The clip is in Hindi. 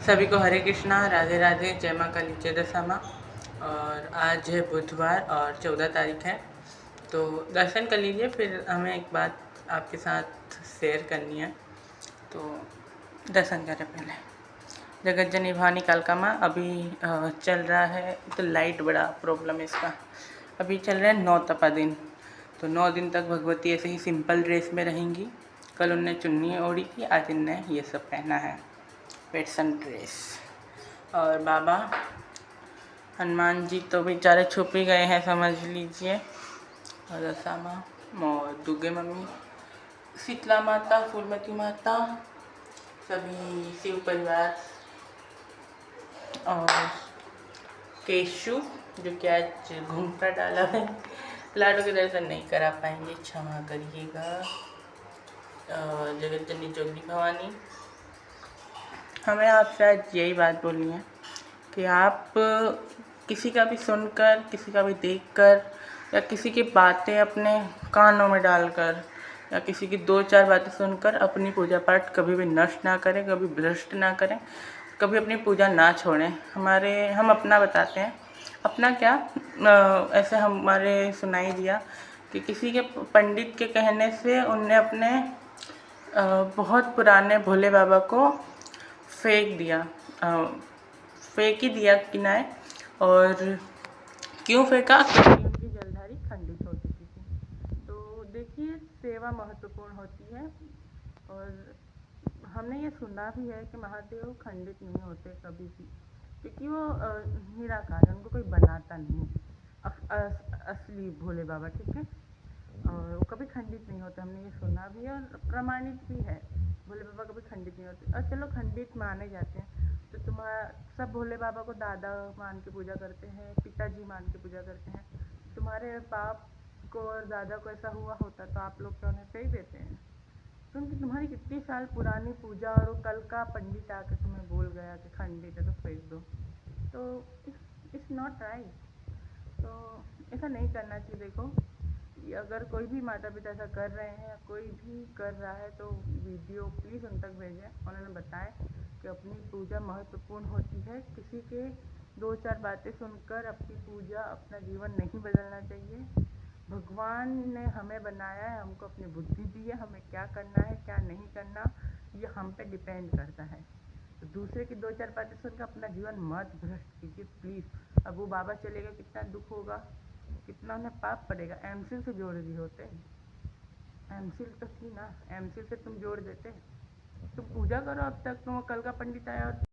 सभी को हरे कृष्णा, राधे राधे, जय माँ काली, जय दशा माँ। और आज है बुधवार और 14 तारीख है, तो दर्शन कर लीजिए। फिर हमें एक बात आपके साथ शेयर करनी है, तो दर्शन करें पहले। जगत जननी भवानी कालका माँ। अभी चल रहा है, तो लाइट बड़ा प्रॉब्लम है इसका। अभी चल रहा है 9 तपा दिन, तो 9 दिन तक भगवती ऐसे ही सिंपल ड्रेस में रहेंगी। कल उनने चुन्नी ओढ़ी थी, आज इनने ये सब पहना है, वेस्टर्न ड्रेस। और बाबा हनुमान जी तो बेचारे छुप ही गए हैं, समझ लीजिए। और दशा माँ और दुर्गे मम्मी, शीतला माता, फूलमती माता, सभी शिव परिवार और केशु जो कि आज घूमता डाला है। लाडो के दर्शन नहीं करा पाएंगे, क्षमा करिएगा। जगत जननी जोगनी भवानी, हमें आपसे आज यही बात बोलनी है कि आप किसी का भी सुनकर, किसी का भी देखकर, या किसी की बातें अपने कानों में डालकर, या किसी की 2-4 बातें सुनकर अपनी पूजा पाठ कभी भी नष्ट ना करें, कभी भ्रष्ट ना करें, कभी अपनी पूजा ना छोड़ें। हम अपना बताते हैं, अपना क्या, ऐसे हमारे सुनाई दिया कि किसी के पंडित के कहने से उनने अपने बहुत पुराने भोले बाबा को फेंक दिया, फेंक ही दिया किनारे। और क्यों फेंका? क्योंकि उनकी जलधारी खंडित हो चुकी थी। तो देखिए, सेवा महत्वपूर्ण होती है। और हमने ये सुना भी है कि महादेव खंडित नहीं होते कभी भी, क्योंकि वो निराकार है, उनको कोई बनाता नहीं है। असली भोले बाबा, ठीक है। और वो कभी खंडित नहीं होते, हमने ये सुना भी है और प्रमाणित भी है। भोले बाबा कभी खंडित नहीं होते। और चलो खंडित माने जाते हैं, तो तुम्हारा सब भोले बाबा को दादा मान के पूजा करते हैं, पिताजी मान के पूजा करते हैं। तुम्हारे बाप को और दादा को ऐसा हुआ होता तो आप लोग क्या उन्हें फेंक देते हैं? क्योंकि तुम्हारी कितनी साल पुरानी पूजा, और वो कल का पंडित आके तुम्हें बोल गया कि खंडित है तो फेंक दो, तो इट्स नॉट राइट। तो ऐसा नहीं करना चाहिए। देखो, अगर कोई भी माता पिता ऐसा कर रहे हैं, या कोई भी कर रहा है, तो वीडियो प्लीज़ उन तक भेजें, उन्होंने बताएं कि अपनी पूजा महत्वपूर्ण होती है। किसी के 2-4 बातें सुनकर अपनी पूजा, अपना जीवन नहीं बदलना चाहिए। भगवान ने हमें बनाया है, हमको अपनी बुद्धि दी है, हमें क्या करना है क्या नहीं करना ये हम पे डिपेंड करता है। तो दूसरे की 2-4 बातें सुनकर अपना जीवन मत भ्रष्ट कीजिए प्लीज़। अब वो बाबा चलेगा, कितना दुख होगा, कितना उन्हें पाप पड़ेगा। एमसील से जोड़ दिए होते, एमसील तो थी ना, एमसील से तुम जोड़ देते। तुम पूजा करो, अब तक तुम कल का पंडित आया